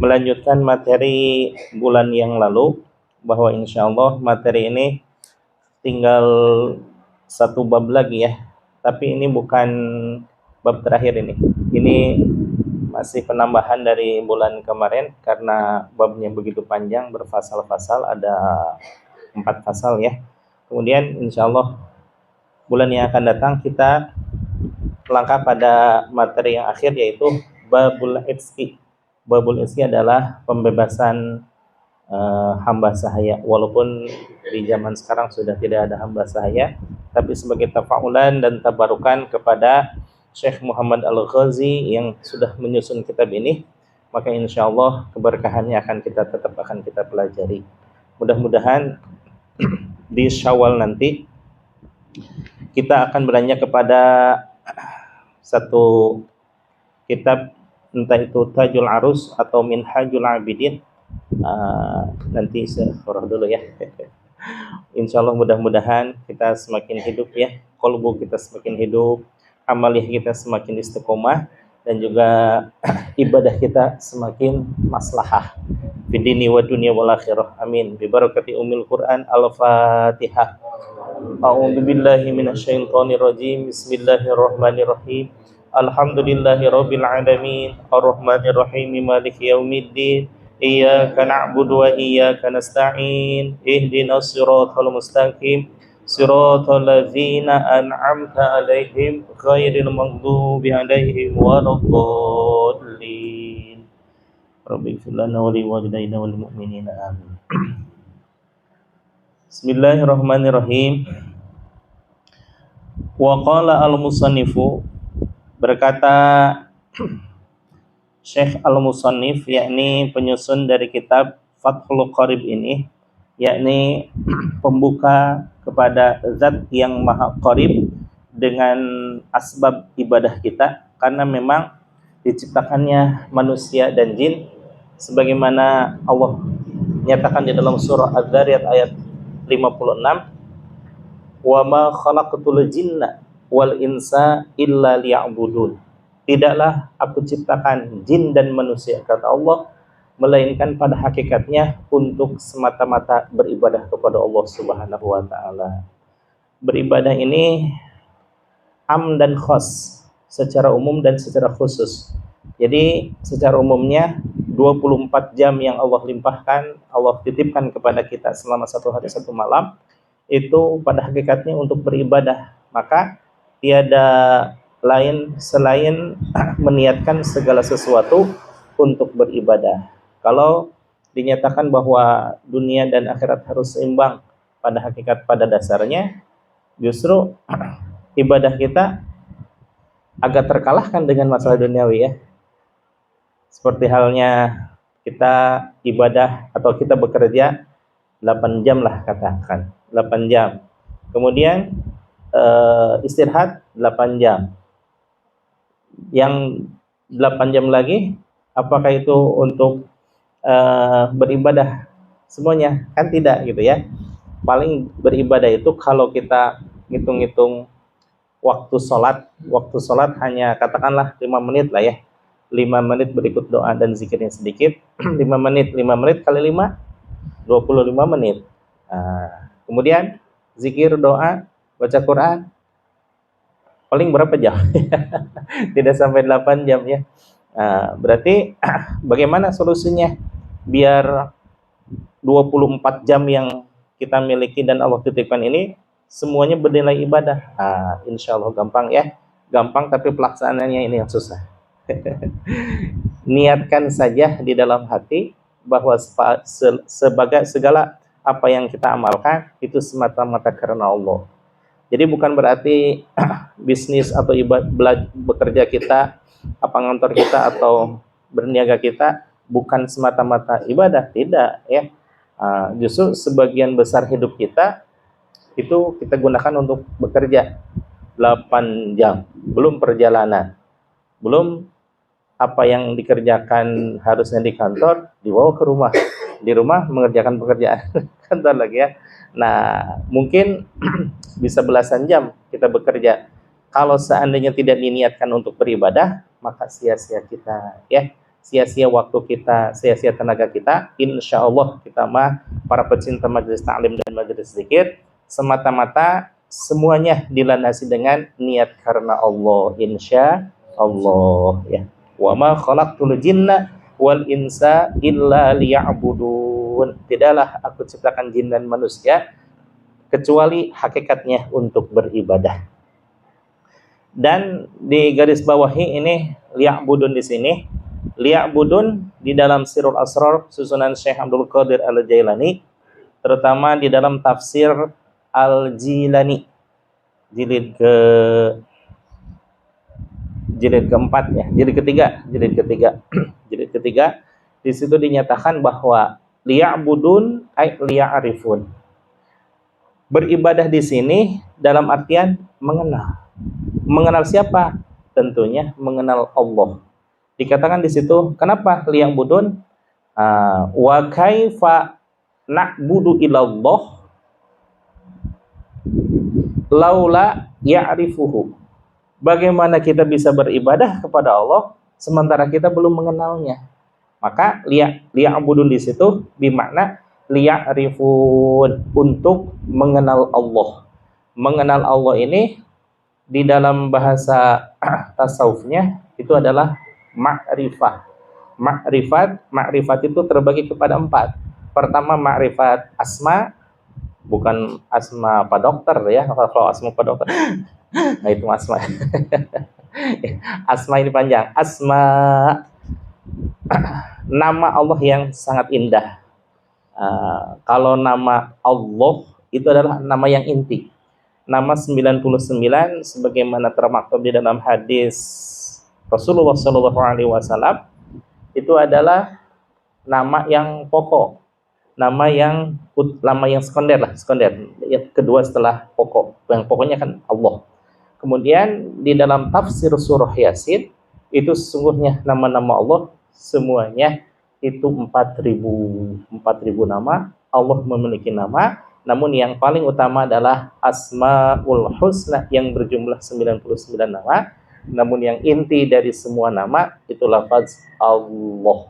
melanjutkan materi bulan yang lalu, bahwa insya Allah materi ini tinggal satu bab lagi ya, tapi ini bukan bab terakhir ini. Ini masih penambahan dari bulan kemarin karena babnya begitu panjang, berfasal-fasal, ada 4 fasal ya. Kemudian insya Allah bulan yang akan datang kita melangkah pada materi yang akhir, yaitu babul itqi. Babul itqi adalah pembebasan hamba sahaya. Walaupun di zaman sekarang sudah tidak ada hamba sahaya, tapi sebagai tafaulan dan tabarukan kepada Syekh Muhammad Al-Ghazi yang sudah menyusun kitab ini, maka insya Allah keberkahannya tetap akan kita pelajari. Mudah-mudahan di Syawal nanti kita akan beranjak kepada satu kitab, entah itu Tajul Arus atau Minhajul Abidin. Nanti saya surah dulu ya. Insya Allah mudah-mudahan kita semakin hidup ya, qalbu kita semakin hidup, amaliyah kita semakin istiqomah, dan juga ibadah kita semakin maslahah di dini wa dunia wal akhirah. Amin. Bi barakati Ummul Quran. Al-Fatihah. A'udzu billahi minasyaitonir rajim. Bismillahirrahmanirrahim. Alhamdulillahirabbil alamin. Arrahmanir rahim. Maliki yaumiddin. Iyyaka na'budu wa iyyaka nasta'in. Ihdinas siratal mustaqim. Siratal ladzina an'amta 'alaihim ghairil maghdubi 'alaihim waladdallin. Rabbi ighfir lana wa liwalidayna wal mu'minina amin. Bismillahirrahmanirrahim. Wa qala al-musannifu, berkata Syekh Al-Musannif, yakni penyusun dari kitab Fathul Qarib ini, yakni pembuka kepada zat yang maha qarib dengan asbab ibadah kita, karena memang diciptakannya manusia dan jin sebagaimana Allah nyatakan di dalam surah Az-Zariyat ayat 56, wa ma khalaqtul jinna wal insa illa liya'budun. Tidaklah aku ciptakan jin dan manusia, kata Allah, melainkan pada hakikatnya untuk semata-mata beribadah kepada Allah Subhanahu wa taala. Beribadah ini am dan khas, secara umum dan secara khusus. Jadi secara umumnya 24 jam yang Allah limpahkan, Allah titipkan kepada kita selama 1 hari 1 malam, itu pada hakikatnya untuk beribadah. Maka tiada lain selain meniatkan segala sesuatu untuk beribadah. Kalau dinyatakan bahwa dunia dan akhirat harus seimbang, pada hakikat pada dasarnya justru ibadah kita agak terkalahkan dengan masalah duniawi ya. Seperti halnya kita ibadah atau kita bekerja 8 jam lah, katakan 8 jam. Kemudian istirahat 8 jam. Yang 8 jam lagi, apakah itu untuk beribadah semuanya? Kan tidak gitu ya. Paling beribadah itu kalau kita ngitung-ngitung waktu sholat hanya katakanlah 5 menit lah ya. 5 menit berikut doa dan zikirnya sedikit. 5 menit kali 5, 25 menit. Kemudian zikir, doa, baca Quran, paling berapa jam? Tidak sampai 8 jam ya. Berarti bagaimana solusinya biar 24 jam yang kita miliki dan Allah titipkan ini semuanya bernilai ibadah? Insya Allah gampang ya. Gampang, tapi pelaksanaannya ini yang susah. Niatkan saja di dalam hati bahwa sebagai segala apa yang kita amalkan itu semata-mata karena Allah. Jadi bukan berarti bisnis atau bekerja kita, apa ngantor kita atau berniaga kita bukan semata-mata ibadah, tidak ya. Justru sebagian besar hidup kita itu kita gunakan untuk bekerja 8 jam, belum perjalanan, belum apa yang dikerjakan harusnya di kantor dibawa ke rumah, di rumah mengerjakan pekerjaan kantor lagi ya. Nah, mungkin bisa belasan jam kita bekerja. Kalau seandainya tidak diniatkan untuk beribadah, maka sia-sia kita ya. sia-sia waktu kita, sia-sia tenaga kita. Insya Allah kita mah para pecinta majelis ta'lim dan majelis zikir semata-mata semuanya dilandasi dengan niat karena Allah, insya Allah ya. Wa ma khalaqtul jinna wal insa illa liya'budun. Tidaklah aku ciptakan jin dan manusia kecuali hakikatnya untuk beribadah. Dan di garis bawahi ini liya'budun di sini. Liya'budun di dalam Sirul Asrar susunan Syekh Abdul Qadir Al-Jailani, terutama di dalam tafsir Al-Jilani jilid keempat ya, jilid ketiga di situ dinyatakan bahwa liya'budun ay liya'rifun. Beribadah di sini dalam artian mengenal. Mengenal siapa? Tentunya mengenal Allah. Dikatakan di situ, kenapa liya'budun? Wa kaifa na'budu ilallah laula ya'rifuhu. Bagaimana kita bisa beribadah kepada Allah sementara kita belum mengenalnya? Maka liya'budun di situ bermakna liya'rifun, untuk mengenal Allah. Mengenal Allah ini di dalam bahasa tasawufnya itu adalah ma'rifah. Ma'rifat itu terbagi kepada 4. Pertama ma'rifat asma, bukan asma Pak Dokter ya. Kalau asma Pak Dokter nah itu asma. Asma ini panjang. Asma nama Allah yang sangat indah. Kalau nama Allah itu adalah nama yang inti. Nama 99 sebagaimana termaktub di dalam hadis Rasulullah SAW itu adalah nama yang pokok, nama yang sekunder. Yang kedua setelah pokok, yang pokoknya kan Allah. Kemudian di dalam tafsir surah Yasin itu sesungguhnya nama-nama Allah semuanya itu 4.000 nama. Allah memiliki nama, namun yang paling utama adalah Asmaul Husna yang berjumlah 99 nama. Namun yang inti dari semua nama itu lafaz Allah,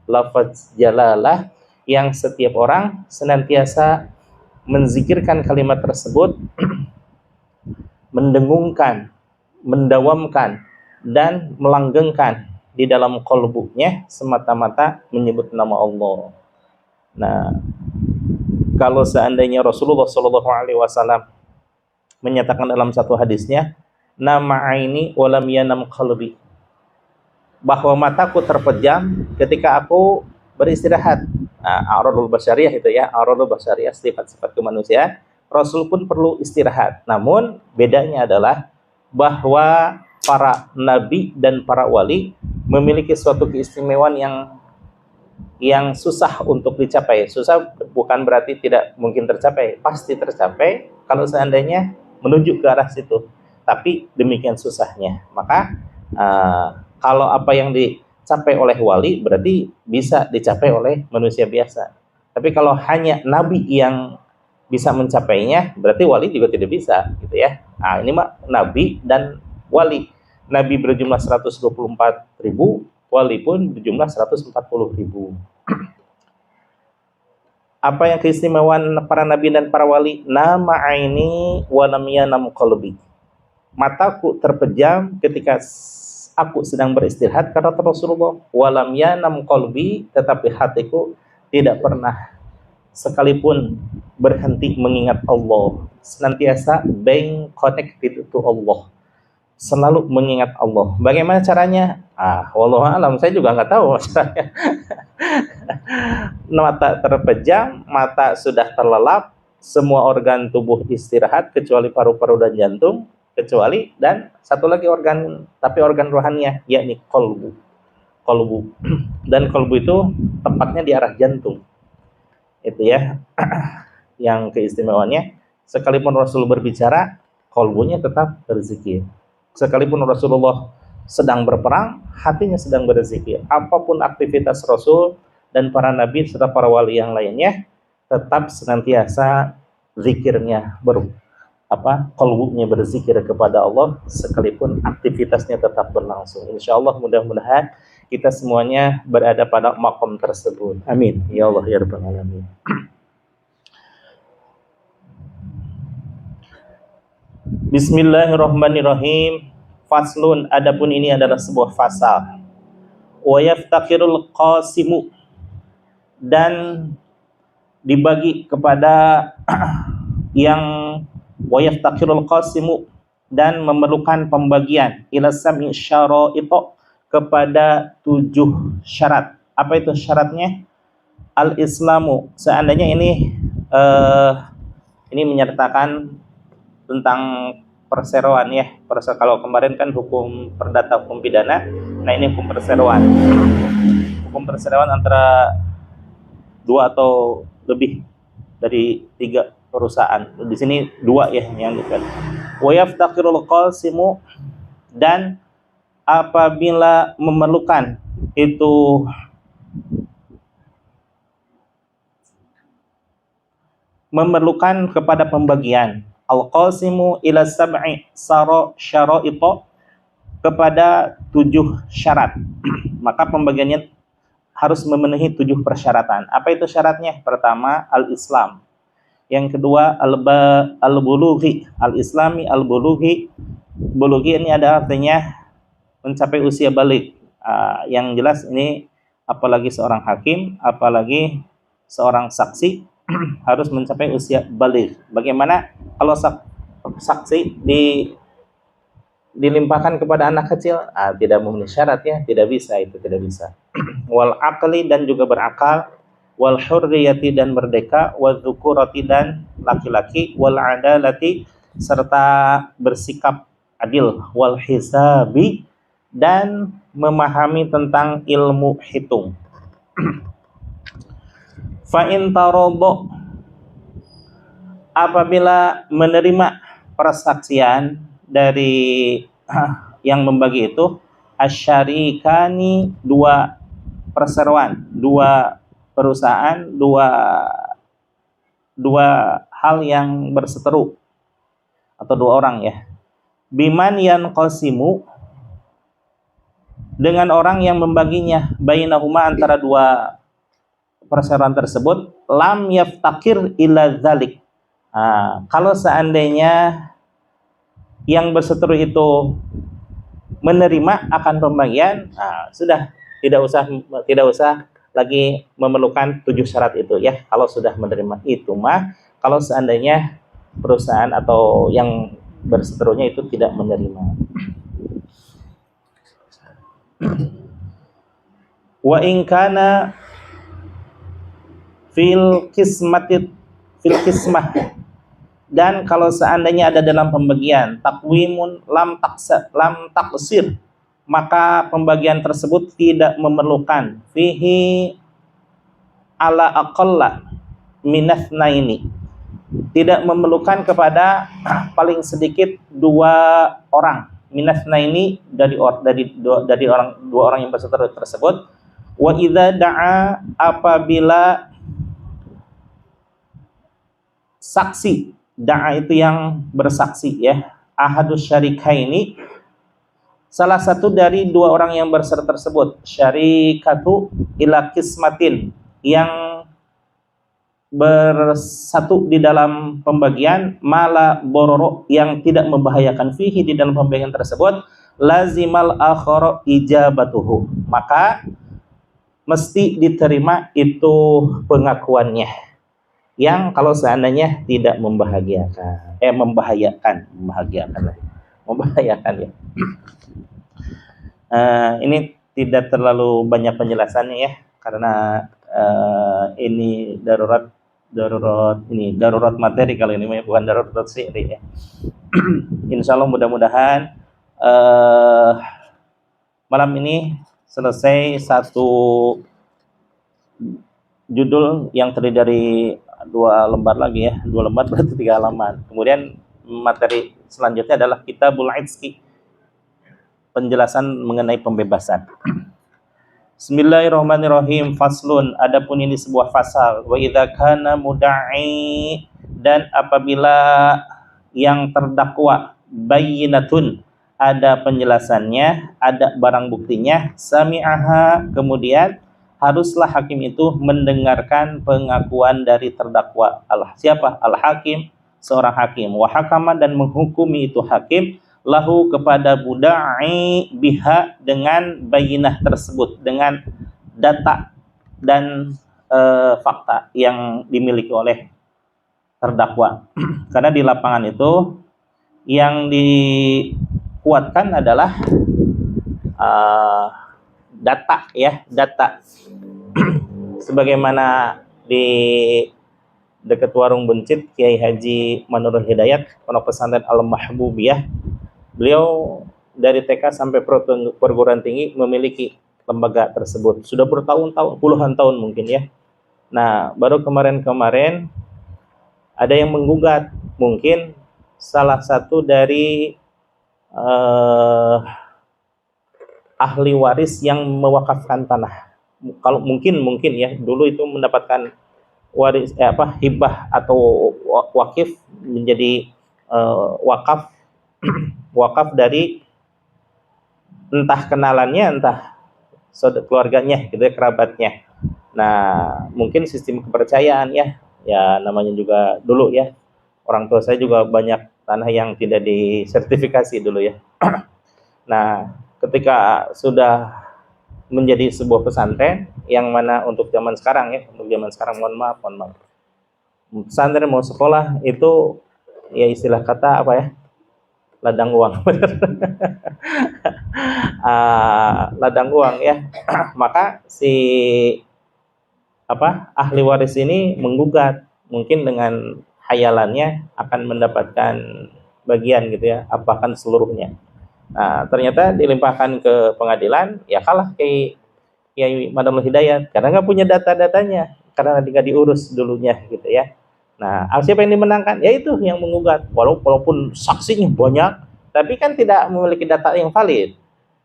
lafaz jalalah, yang setiap orang senantiasa menzikirkan kalimat tersebut, mendengungkan, mendawamkan, dan melanggengkan di dalam qalbunya semata-mata menyebut nama Allah. Nah, kalau seandainya Rasulullah SAW menyatakan dalam satu hadisnya, nama aini walam yanam qalbi, bahwa mataku terpejam ketika aku beristirahat. A'radul basyariyah itu ya, a'radul basyariyah, sifat-sifat kemanusiaan. Rasul pun perlu istirahat. Namun bedanya adalah bahwa para nabi dan para wali memiliki suatu keistimewaan yang susah untuk dicapai. Susah bukan berarti tidak mungkin tercapai, pasti tercapai kalau seandainya menuju ke arah situ. Tapi demikian susahnya. Maka kalau apa yang dicapai oleh wali berarti bisa dicapai oleh manusia biasa. Tapi kalau hanya nabi yang bisa mencapainya, berarti wali juga tidak bisa, gitu ya. Ini mah nabi dan wali. Nabi berjumlah 124.000, wali pun berjumlah 140.000. Apa yang keistimewaan para nabi dan para wali? Nama aini wa lam yanam qalbi. Mataku terpejam ketika aku sedang beristirahat, kata Rasulullah. Walam yanam qalbi, tetapi hatiku tidak pernah sekalipun berhenti mengingat Allah. Senantiasa being connected to Allah, selalu mengingat Allah. Bagaimana caranya? Wallahu alam, saya juga nggak tahu caranya. Mata terpejam, mata sudah terlelap, semua organ tubuh istirahat kecuali paru-paru dan jantung, kecuali dan satu lagi organ, tapi organ rohaninya, yakni kolbu. Dan kolbu itu tempatnya di arah jantung. Itu ya yang keistimewaannya. Sekalipun Rasul berbicara, kolbunya tetap berzikir. Sekalipun Rasulullah sedang berperang, hatinya sedang berzikir. Apapun aktivitas Rasul dan para nabi serta para wali yang lainnya, tetap senantiasa zikirnya kolbunya berzikir kepada Allah, sekalipun aktivitasnya tetap berlangsung. Insya Allah mudah-mudahan kita semuanya berada pada makom tersebut. Amin. Ya Allah ya Rabbal Alamin. Bismillahirrahmanirrahim. Faslun, adapun ini adalah sebuah fasal. Wa yaftaqirul qasimu, dan dibagi kepada yang wa yaftaqirul qasimu, dan memerlukan pembagian ila sab'i syara'ita, kepada 7 syarat. Apa itu syaratnya? Al-Islamu, seandainya ini menyertakan tentang perseroan ya. Kalau kemarin kan hukum perdata, hukum pidana. Nah, ini hukum perseroan. Hukum perseroan antara 2 atau lebih dari 3 perusahaan. Di sini 2 ya yang dekat. Wa yaftaqirul qasimu, dan apabila memerlukan itu kepada pembagian al-qasimu ila sab'i syara'ita, kepada 7 syarat, maka pembagiannya harus memenuhi 7 persyaratan. Apa itu syaratnya? Pertama, al-Islam. Yang kedua, al-bulughi. Al-Islami, al-bulughi. Bulughi ini ada artinya mencapai usia balik. Yang jelas ini apalagi seorang hakim, apalagi seorang saksi harus mencapai usia balik. Bagaimana kalau saksi dilimpahkan kepada anak kecil? Tidak memenuhi syarat ya, tidak bisa, itu tidak bisa. Wal aqli, dan juga berakal, wal hurriyati, dan merdeka, wal dzukurati, dan laki-laki, wal adalati, serta bersikap adil, wal hisabi, dan memahami tentang ilmu hitung. Fa in taradha, apabila menerima persaksian dari yang membagi itu, asyarikani, 2 perseroan, 2 perusahaan, 2 hal yang berseteru, atau 2 orang ya. Biman yanqasimu, dengan orang yang membaginya, bainahuma, antara 2 perseroan tersebut, lam yaftaqir ila dzalik. Kalau seandainya yang berseteru itu menerima akan pembagian, sudah tidak usah lagi memerlukan 7 syarat itu ya. Kalau sudah menerima itu mah, kalau seandainya perusahaan atau yang berseterunya itu tidak menerima. Wa in kana fil qismah, dan kalau seandainya ada dalam pembagian takwimun lam taksir, maka pembagian tersebut tidak memerlukan fihi ala aqalla minathnaini, tidak memerlukan kepada paling sedikit 2 orang, minathnaini, dari 2 orang yang berseteru tersebut. Wa idza da'a, apabila saksi, da'a itu yang bersaksi ya, ahadus syarikaini, salah satu dari 2 orang yang berseteru tersebut, syarikatu ila qismatin, yang bersatu di dalam pembagian, mala bororo, yang tidak membahayakan fihi, di dalam pembagian tersebut, lazimal akhara ijabatuhu, maka mesti diterima itu pengakuannya, yang kalau seandainya tidak membahayakan ya. Ini tidak terlalu banyak penjelasannya ya, karena ini darurat materi kali ini, bukan darurat syi'ri ya. Insyaallah mudah-mudahan malam ini selesai 1 judul yang terdiri dari 2 lembar lagi ya, 2 lembar berarti 3 halaman. Kemudian materi selanjutnya adalah Kitabul Itqi, penjelasan mengenai pembebasan. Bismillahirrahmanirrahim. Faslun, adapun ini sebuah fasal. Wa idza kana mudda'i, dan apabila yang terdakwa, bayyinatun, ada penjelasannya, ada barang buktinya, sami'aha, kemudian haruslah hakim itu mendengarkan pengakuan dari terdakwa. Siapa? Al-hakim, seorang hakim. Wa hakama, dan menghukumi itu hakim, lahu kepada buda'i biha, dengan bayinah tersebut, dengan data dan fakta yang dimiliki oleh terdakwa. Karena di lapangan itu yang dikuatkan adalah data, ya, data. Sebagaimana di dekat warung Buncit, Kiai Haji Manurul Hidayat, Pondok Pesantren Al-Mahbubiyah, beliau dari TK sampai perguruan tinggi memiliki lembaga tersebut. Sudah bertahun-tahun, puluhan tahun mungkin, ya. Nah, baru kemarin-kemarin ada yang menggugat, mungkin salah satu dari ahli waris yang mewakafkan tanah. Kalau mungkin ya, dulu itu mendapatkan waris hibah atau wakif, menjadi wakaf wakaf dari entah kenalannya, entah keluarganya gitu ya, kerabatnya. Nah, mungkin sistem kepercayaan, ya namanya juga dulu, ya, orang tua saya juga banyak tanah yang tidak disertifikasi dulu, ya. Nah, ketika sudah menjadi sebuah pesantren, yang mana untuk zaman sekarang, ya, untuk zaman sekarang, mohon maaf, pesantren mau sekolah itu, ya, istilah kata apa, ya, ladang uang. Ladang uang, ya. Maka si ahli waris ini menggugat, mungkin dengan hayalannya akan mendapatkan bagian gitu, ya, bahkan seluruhnya. Nah, ternyata dilimpahkan ke pengadilan, ya kalah Kiai Manurul Hidayat karena nggak punya data-datanya, karena nggak diurus dulunya gitu, ya. Nah, siapa yang dimenangkan? Ya itu yang menggugat, walaupun saksinya banyak, tapi kan tidak memiliki data yang valid.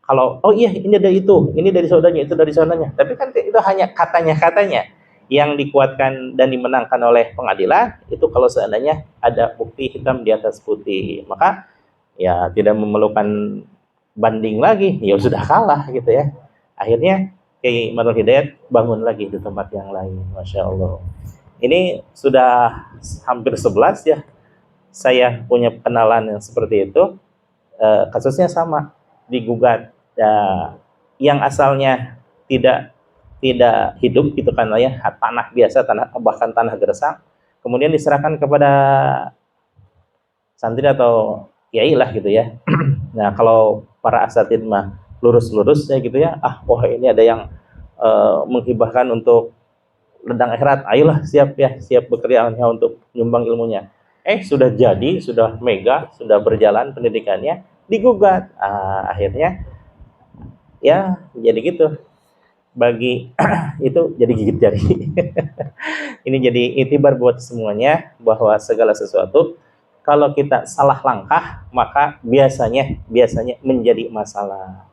Kalau iya ini dari itu, ini dari saudaranya, itu dari saudaranya, tapi kan itu hanya katanya yang dikuatkan dan dimenangkan oleh pengadilan. Itu kalau seandainya ada bukti hitam di atas putih, maka ya tidak memerlukan banding lagi, ya sudah kalah gitu, ya. Akhirnya Kiai Manurul Hidayat bangun lagi di tempat yang lain. Masya Allah. Ini sudah hampir 11, ya, saya punya kenalan yang seperti itu. Kasusnya sama, digugat, ya, yang asalnya tidak hidup gitu kan, ya, tanah biasa, bahkan tanah gersang, kemudian diserahkan kepada santri atau kiai lah gitu, ya. Nah, kalau para asatid mah lurus-lurus, ya gitu, ya, ini ada yang menghibahkan untuk ledang akhirat, ayolah, siap bekerja untuk nyumbang ilmunya. Sudah jadi, sudah mega, sudah berjalan pendidikannya, digugat. Akhirnya ya jadi gitu, bagi itu jadi gigit jari. Ini jadi itibar buat semuanya, bahwa segala sesuatu kalau kita salah langkah, maka biasanya menjadi masalah.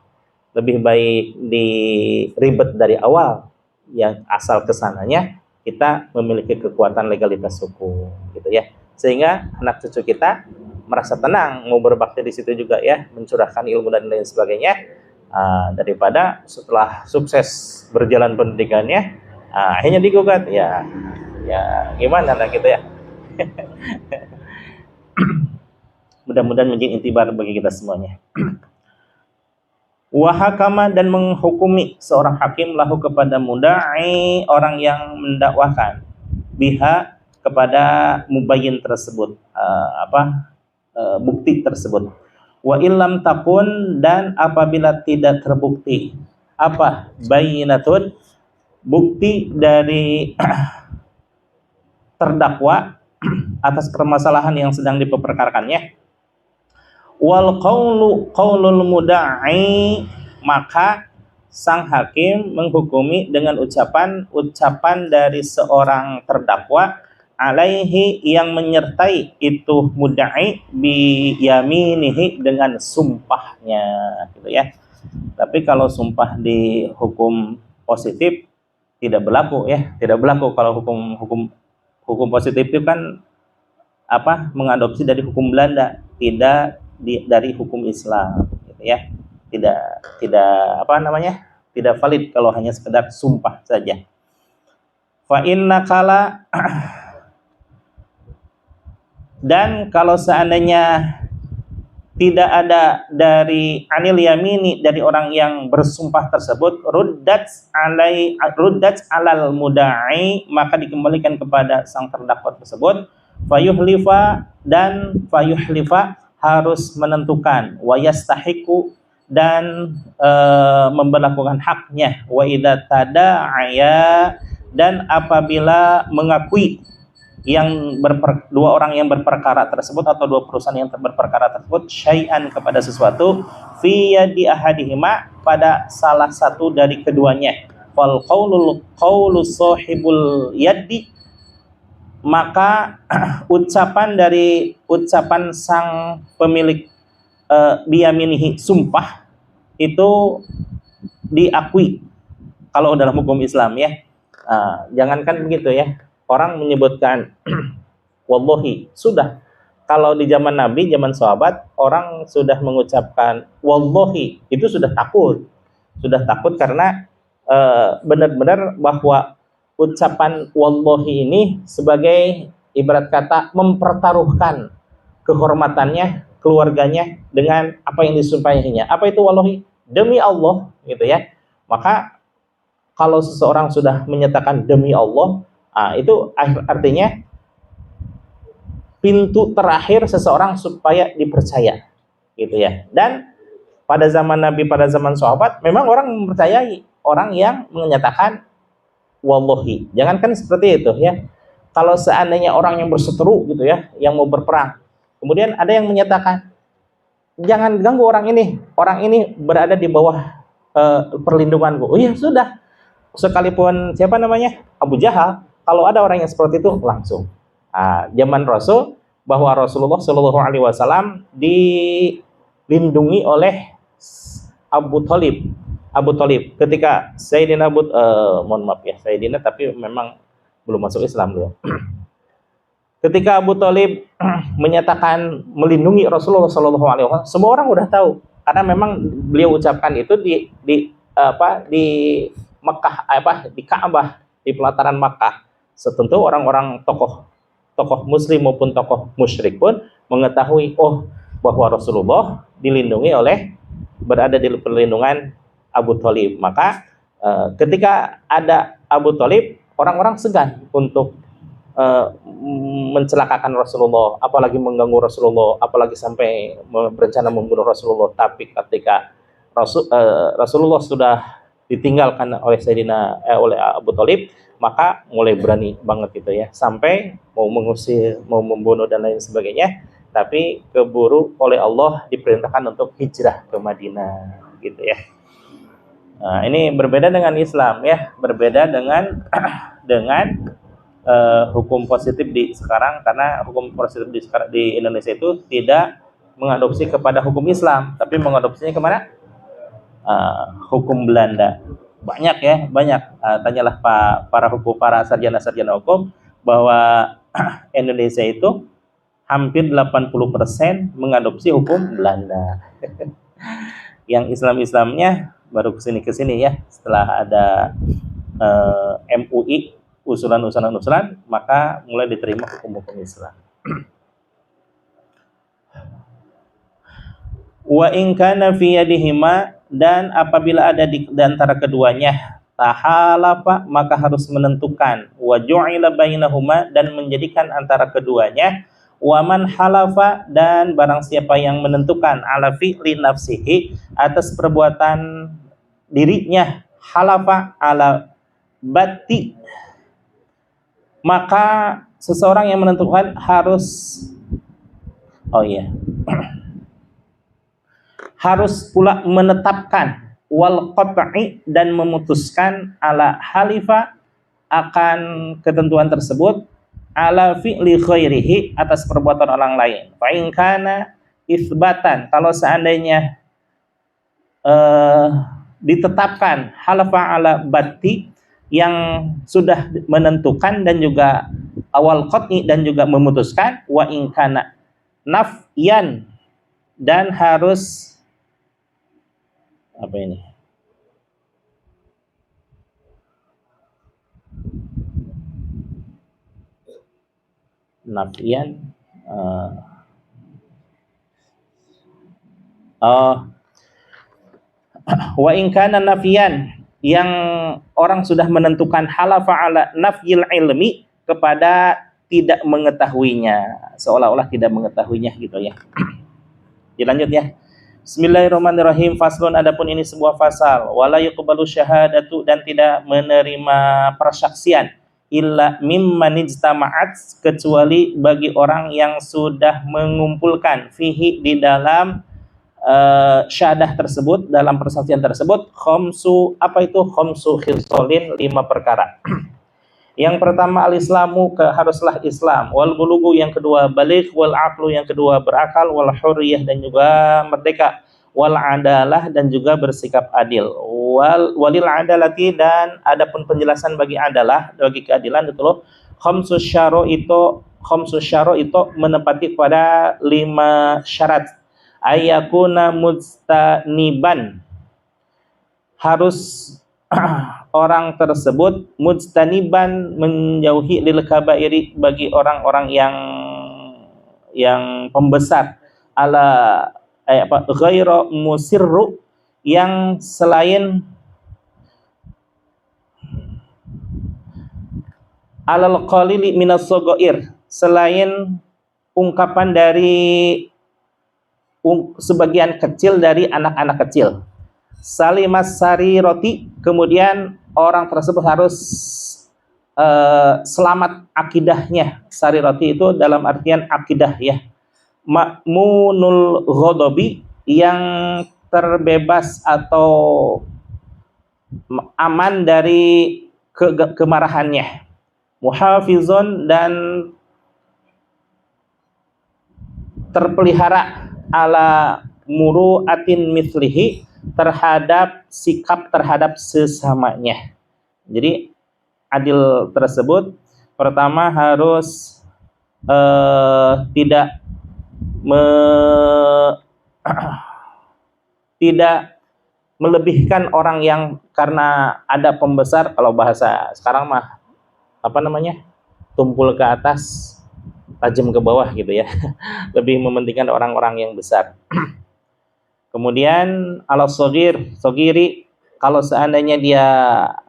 Lebih baik diribet dari awal, yang asal kesananya kita memiliki kekuatan legalitas hukum gitu, ya, sehingga anak cucu kita merasa tenang mau berbakti di situ juga, ya, mencurahkan ilmu dan lain sebagainya, daripada setelah sukses berjalan pendidikannya, akhirnya digugat, ya gimana lah gitu, ya. Mudah-mudahan menjadi intibar bagi kita semuanya. Wahakama, dan menghukumi seorang hakim, lahu kepada muda'i, orang yang mendakwakan, biha, kepada mubayyin tersebut, bukti tersebut. Wa illam takun, dan apabila tidak terbukti bayinatun, bukti dari terdakwa atas permasalahan yang sedang diperkarakannya, wal qaulul muda'i, maka sang hakim menghukumi dengan ucapan dari seorang terdakwa, alaihi, yang menyertai itu muda'i, bi yaminihi, dengan sumpahnya gitu, ya. Tapi kalau sumpah di hukum positif tidak berlaku, ya, tidak berlaku. Kalau hukum positif itu kan mengadopsi dari hukum Belanda, tidak dari hukum Islam. gitu ya. Tidak apa namanya? Tidak valid kalau hanya sekedar sumpah saja. Fa inna kala dan kalau seandainya tidak ada dari anil yamini, dari orang yang bersumpah tersebut, ruddat alal mudai, maka dikembalikan kepada sang terdakwa tersebut, fayuhlifa harus menentukan, wa yastahiqu dan memberlakukan haknya, wa idza tada'aya dan apabila mengakui dua orang yang berperkara tersebut atau dua perusahaan yang berperkara tersebut syai'an kepada sesuatu fi yadi ahadihima pada salah satu dari keduanya, fal qaulu sahibul yadi, maka ucapan sang pemilik biyaminihi sumpah itu diakui kalau dalam hukum Islam ya. Jangankan begitu ya, orang menyebutkan wallahi, sudah kalau di zaman Nabi, zaman sahabat, orang sudah mengucapkan wallahi itu sudah takut karena benar-benar bahwa ucapan wallahi ini sebagai ibarat kata mempertaruhkan kehormatannya, keluarganya dengan apa yang disumpahinya. Apa itu wallahi? Demi Allah gitu ya. Maka kalau seseorang sudah menyatakan demi Allah, itu artinya pintu terakhir seseorang supaya dipercaya gitu ya. Dan pada zaman Nabi, pada zaman sahabat, memang orang mempercayai orang yang menyatakan wallahi. Jangankan seperti itu ya. Kalau seandainya orang yang berseteru gitu ya, yang mau berperang, kemudian ada yang menyatakan jangan ganggu orang ini berada di bawah perlindunganku. Oh ya sudah, sekalipun siapa namanya Abu Jahal, kalau ada orang yang seperti itu langsung. Zaman Rasul, bahwa Rasulullah Shallallahu Alaihi Wasallam dilindungi oleh Abu Thalib ketika Sayyidina mohon maaf ya Sayyidina, tapi memang belum masuk Islam beliau. Ketika Abu Thalib menyatakan melindungi Rasulullah Shallallahu Alaihi Wasallam, semua orang udah tahu karena memang beliau ucapkan itu di Mekah, di Ka'bah, di pelataran Makkah. Setentu orang-orang tokoh muslim maupun tokoh musyrik pun mengetahui bahwa Rasulullah dilindungi berada di perlindungan Abu Thalib. Maka ketika ada Abu Thalib, orang-orang segan untuk mencelakakan Rasulullah, apalagi mengganggu Rasulullah, apalagi sampai berencana membunuh Rasulullah. Tapi ketika Rasulullah sudah ditinggalkan oleh oleh Abu Thalib, maka mulai berani banget gitu ya, sampai mau mengusir, mau membunuh dan lain sebagainya. Tapi keburu oleh Allah diperintahkan untuk hijrah ke Madinah gitu ya. Nah, ini berbeda dengan Islam ya, berbeda dengan hukum positif di sekarang, karena hukum positif di Indonesia itu tidak mengadopsi kepada hukum Islam, tapi mengadopsinya kemana? Hukum Belanda. Banyak. Tanyalah para sarjana hukum bahwa Indonesia itu hampir 80% mengadopsi hukum Belanda. Yang Islamnya baru kesini ya, setelah ada MUI, usulan, maka mulai diterima hukum Islam. Wa in kana fi yadihima, dan apabila ada di antara keduanya tahalafa, maka harus menentukan, wa ju'ila bainahuma, dan menjadikan antara keduanya, wa man halafa, dan barang siapa yang menentukan, ala fi'li nafsihi, atas perbuatan dirinya, halafa ala bati, maka seseorang yang menentukan harus pula menetapkan, wal qat'i, dan memutuskan, ala halifa, akan ketentuan tersebut, ala fi'li khairihi, atas perbuatan orang lain. Fa in kana itsbatan, kalau seandainya ditetapkan halafa ala batti, yang sudah menentukan dan juga awal qat'i, dan juga memutuskan, wa in kana nafyan, dan harus Apa ini? Nafian. Oh, wa in kana nafian, yang orang sudah menentukan halafa ala nafyil ilmi, kepada tidak mengetahuinya, seolah-olah tidak mengetahuinya gitu ya. Dilanjut ya. Bismillahirrahmanirrahim. Faslun, adapun ini sebuah fasal. Wala yuqbalu syahadatu, dan tidak menerima persaksian, illa mimman ijtama'at, kecuali bagi orang yang sudah mengumpulkan fihi, di dalam syahadah tersebut, dalam persaksian tersebut, khamsu, apa itu khamsu khisolin, 5 perkara. Yang pertama al-islamu, haruslah Islam, wal bulugu yang kedua baligh, wal aqlu yang kedua berakal, wal hurriyah dan juga merdeka, wal adalah dan juga bersikap adil, walil adalati, dan adapun penjelasan bagi adalah, bagi keadilan itu loh, khamsus syaro itu menepati pada 5 syarat. Ayakuna mujtaniban, harus orang tersebut mujtaniban, menjauhi lil kabairi, bagi orang-orang yang pembesar, ala ghairu musirru, yang selain alal qalili minas sogoir, selain ungkapan dari sebagian kecil dari anak-anak kecil. Salimas sari roti, kemudian orang tersebut harus selamat akidahnya. Sari roti itu dalam artian akidah ya. Ma'munul ghadabi, yang terbebas atau aman dari kemarahannya. Muhafizun, dan terpelihara ala muru'atin mithlihi, terhadap sikap terhadap sesamanya. Jadi adil tersebut pertama harus tidak tidak melebihkan orang yang karena ada pembesar, kalau bahasa sekarang mah apa namanya, tumpul ke atas tajam ke bawah gitu ya. Lebih mementingkan orang-orang yang besar. Kemudian ala sogiri, kalau seandainya dia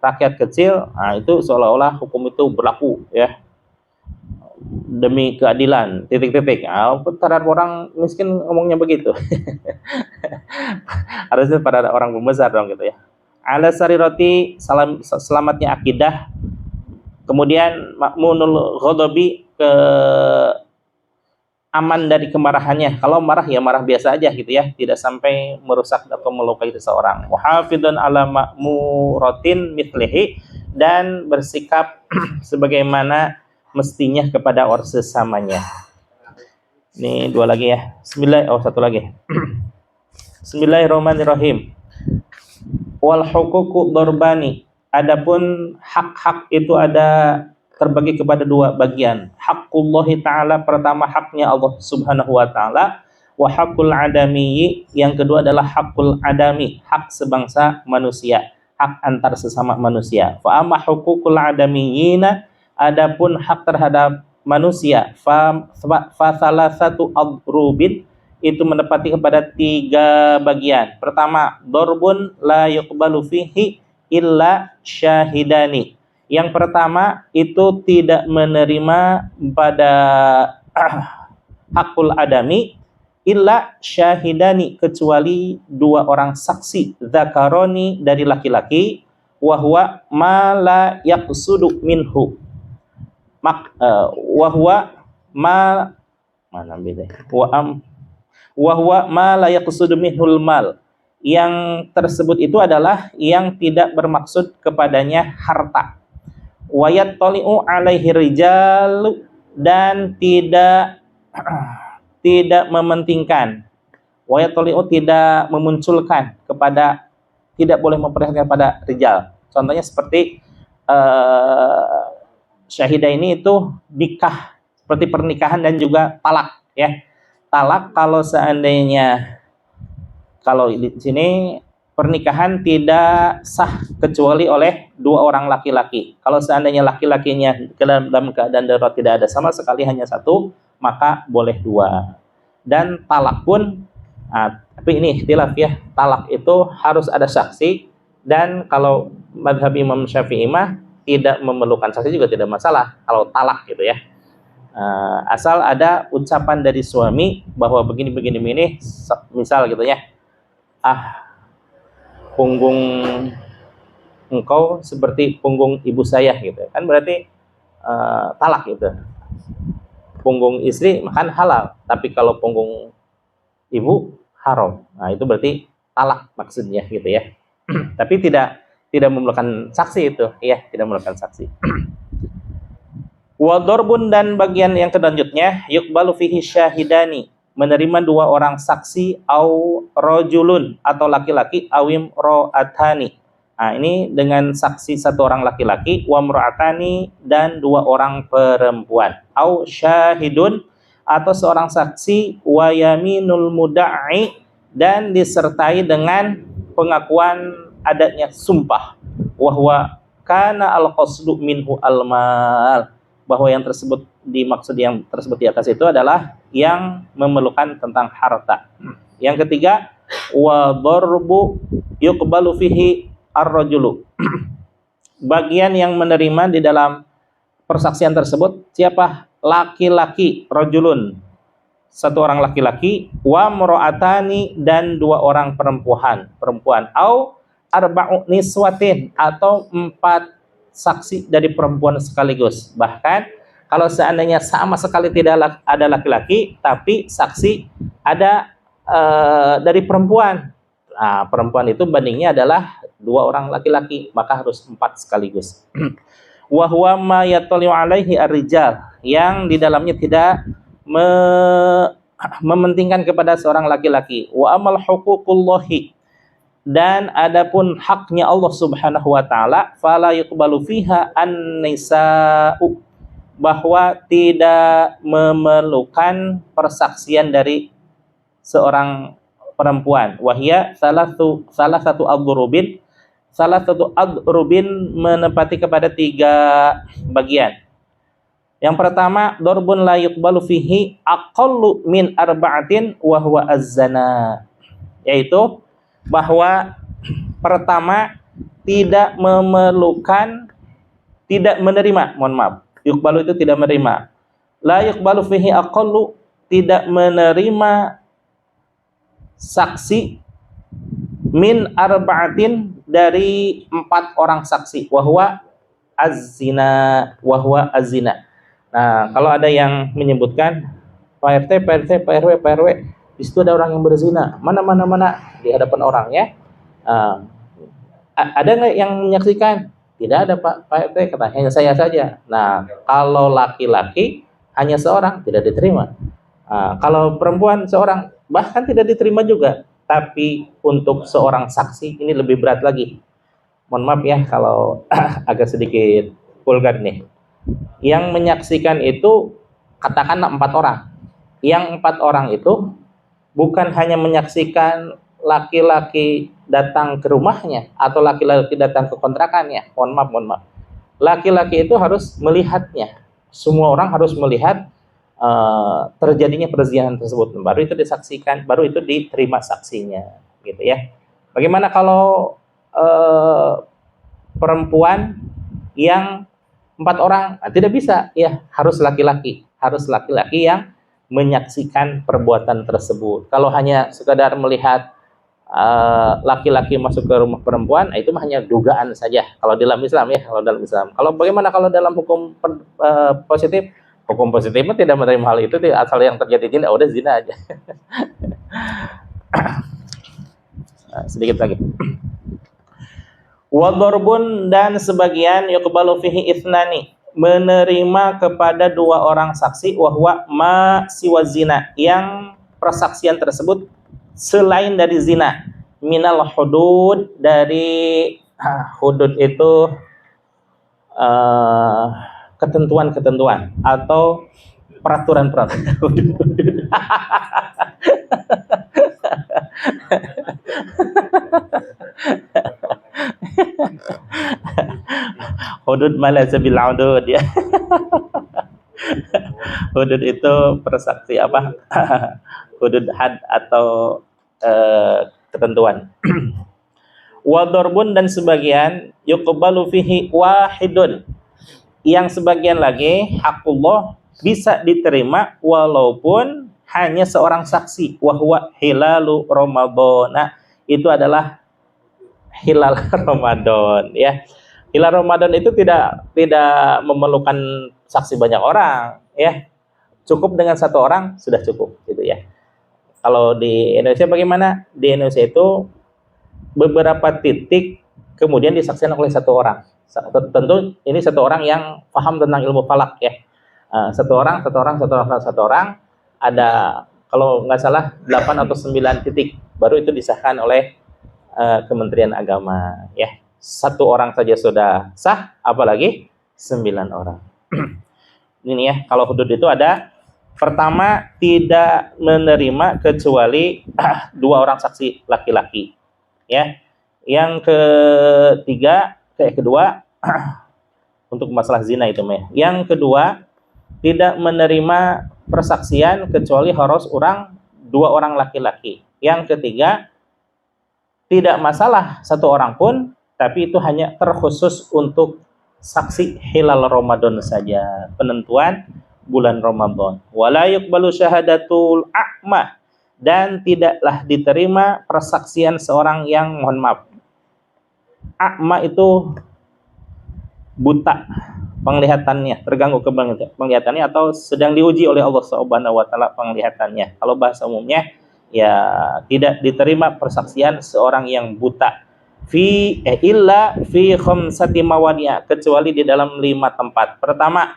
rakyat kecil, nah itu seolah-olah hukum itu berlaku ya, demi keadilan, titik-titik. Terhadap orang miskin ngomongnya begitu. Harusnya pada orang pembesar dong gitu ya. Ala sariroti, selamatnya akidah. Kemudian makmunul ghadabi, aman dari kemarahannya. Kalau marah ya marah biasa aja gitu ya, tidak sampai merusak atau melukai seseorang. Muhafidun ala ma'muratin mithlihi, dan bersikap sebagaimana mestinya kepada orang sesamanya. Ini 2 lagi ya. Satu lagi. Bismillahirrahmanirrahim. Wal huququ darbani, adapun hak-hak itu ada terbagi kepada 2 bagian. Haqqullahi ta'ala, pertama haknya Allah subhanahu wa ta'ala, wa haqqul adami, yang kedua adalah haqqul adami, hak sebangsa manusia, hak antar sesama manusia. Fa amma huququl adamiyina, adapun hak terhadap manusia, fa salasatu adrubin, itu menepati kepada 3 bagian. Pertama, darbun la yuqbalu fihi illa syahidani. Yang pertama itu tidak menerima pada hakul adami illa syahidani, kecuali 2 orang saksi, zakaroni, dari laki-laki, wahwa ma la yaqsudu minhu, wahwa ma mana beda, wahwa ma la yaqsudu minhul mal, yang tersebut itu adalah yang tidak bermaksud kepadanya harta. Wayat toli'u alaihi rijal, dan tidak mementingkan, wayat toli'u tidak memunculkan kepada, tidak boleh memperlihatkan pada rijal. Contohnya seperti syahidah ini itu nikah, seperti pernikahan dan juga talak ya. Talak kalau seandainya, kalau di sini pernikahan tidak sah kecuali oleh dua orang laki-laki. Kalau seandainya laki-lakinya dalam keadaan darurat tidak ada sama sekali, hanya satu, maka boleh dua. Dan talak pun, tapi ini ikhtilaf ya, talak itu harus ada saksi, dan kalau mazhab Imam Syafi'i mah tidak memerlukan saksi juga tidak masalah kalau talak gitu ya. Asal ada ucapan dari suami bahwa begini misal gitu ya, punggung engkau seperti punggung ibu saya gitu kan, berarti talak gitu. Punggung istri makan halal, tapi kalau punggung ibu haram, nah itu berarti talak maksudnya gitu ya. Tapi tidak memerlukan saksi itu ya, tidak memerlukan saksi. Wa darbun, dan bagian yang selanjutnya, yuqbalu fihi syahidani, menerima dua orang saksi, au rajulun, atau laki-laki, awim ro'atani. Nah, ini dengan saksi satu orang laki-laki, wa mra'atani, dan dua orang perempuan, au syahidun, atau seorang saksi, wa yaminul mudda'i, dan disertai dengan pengakuan adanya sumpah, wahwa kana al-qasdu minhu al-mal, bahwa yang tersebut yang tersebut di atas itu adalah yang memerlukan tentang harta. Yang ketiga, wa darbu yuqbalu fihi ar-rajulu. Bagian yang menerima di dalam persaksian tersebut siapa? Laki-laki, rajulun, satu orang laki-laki, wa mra'atani, dan dua orang perempuan, au arba'u niswatin, atau 4 saksi dari perempuan sekaligus. Bahkan kalau seandainya sama sekali tidak ada laki-laki, tapi saksi ada dari perempuan. Nah, perempuan itu bandingnya adalah 2 orang laki-laki, maka harus 4 sekaligus. Wa huwa ma yattali'u alaihi ar-rijal, yang di dalamnya tidak mementingkan kepada seorang laki-laki. Wa amal huququllahi, dan adapun haknya Allah Subhanahu wa taala, fala yuqbalu fiha an-nisa'u, bahwa tidak memerlukan persaksian dari seorang perempuan. Wahya salah satu adrubin menempati kepada 3 bagian. Yang pertama, darbun la yuqbalu fihi aqallu min arba'atin wa huwa az-zina, yaitu bahwa pertama tidak menerima, yuqbalu itu tidak menerima, la yuqbalu fihi aqallu, tidak menerima saksi, min arba'atin, dari 4 orang saksi, wahwa az-zina. Nah, kalau ada yang menyebutkan Pak RT, Pak RW, di situ ada orang yang berzina, mana di hadapan orang ya, ada nggak yang menyaksikan? Tidak ada Pak RT, kata, hanya saya saja. Nah, kalau laki-laki hanya seorang, tidak diterima. Kalau perempuan seorang, bahkan tidak diterima juga. Tapi untuk seorang saksi ini lebih berat lagi. Mohon maaf ya kalau agak sedikit vulgar nih. Yang menyaksikan itu katakanlah 4 orang. Yang 4 orang itu bukan hanya menyaksikan laki-laki datang ke rumahnya atau laki-laki datang ke kontrakannya. Mohon maaf. Laki-laki itu harus melihatnya. Semua orang harus melihat terjadinya perzinahan tersebut. Baru itu disaksikan, baru itu diterima saksinya, gitu ya. Bagaimana kalau perempuan yang 4 orang? Nah, tidak bisa, ya harus laki-laki yang menyaksikan perbuatan tersebut. Kalau hanya sekadar melihat laki-laki masuk ke rumah perempuan, itu hanya dugaan saja. Kalau dalam Islam ya, Kalau bagaimana kalau dalam hukum positif? Hukum positifnya tidak menerima hal itu, asal yang terjadi zina, udah zina aja. Sedikit lagi. Wa darbun, dan sebagian yuqbalu fihi ithnani, menerima kepada 2 orang saksi, wahwa ma siwa zina, yang persaksian tersebut selain dari zina, minal hudud, dari hudud itu ketentuan-ketentuan atau peraturan-peraturan. Hudud malaza bil udud ya. Hudud itu persaksi apa? Hudud had atau ketentuan. Wa darbun dan sebagian yuqbalu fihi wahidun. Yang sebagian lagi hakullah bisa diterima walaupun hanya seorang saksi, wahwa hilalu Ramadan. Nah, itu adalah hilal Ramadan ya. Hilal Ramadan itu tidak memerlukan saksi banyak orang ya. Cukup dengan satu orang sudah cukup gitu ya. Kalau di Indonesia bagaimana? Di Indonesia itu beberapa titik kemudian disaksikan oleh satu orang. Tentu ini satu orang yang paham tentang ilmu falak ya. Satu orang ada kalau nggak salah 8 atau 9 titik baru itu disahkan oleh Kementerian Agama ya. Satu orang saja sudah sah, apalagi 9 orang. Ini ya, kalau hudud itu ada pertama tidak menerima kecuali 2 orang saksi laki-laki ya. Yang kedua untuk masalah zina itu mah. Yang kedua tidak menerima persaksian kecuali harus 2 orang laki-laki. Yang ketiga tidak masalah 1 orang pun, tapi itu hanya terkhusus untuk saksi hilal Ramadan saja, penentuan bulan Ramadan. Wala yuqbalu syahadatul a'ma, dan tidaklah diterima persaksian seorang yang, mohon maaf, a'ma itu buta penglihatannya, terganggu penglihatannya atau sedang diuji oleh Allah Subhanahu wa taala penglihatannya. Kalau bahasa umumnya ya tidak diterima persaksian seorang yang buta illa fi khamsati mawani'a, kecuali di dalam 5 tempat. Pertama,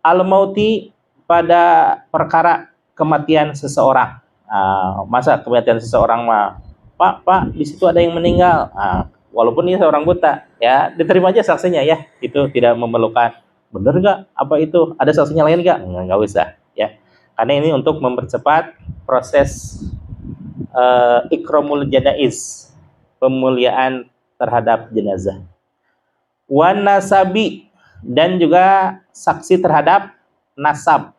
al-mauti, pada perkara kematian seseorang. Masa kematian seseorang mah, Pak, di situ ada yang meninggal. Walaupun ini seorang buta, ya diterima aja saksinya ya. Itu tidak memerlukan, benar nggak? Apa itu? Ada saksinya lain nggak? Nggak usah ya. Karena ini untuk mempercepat proses ikramul janaiz, pemuliaan terhadap jenazah. Wan nasabi, dan juga saksi terhadap nasab.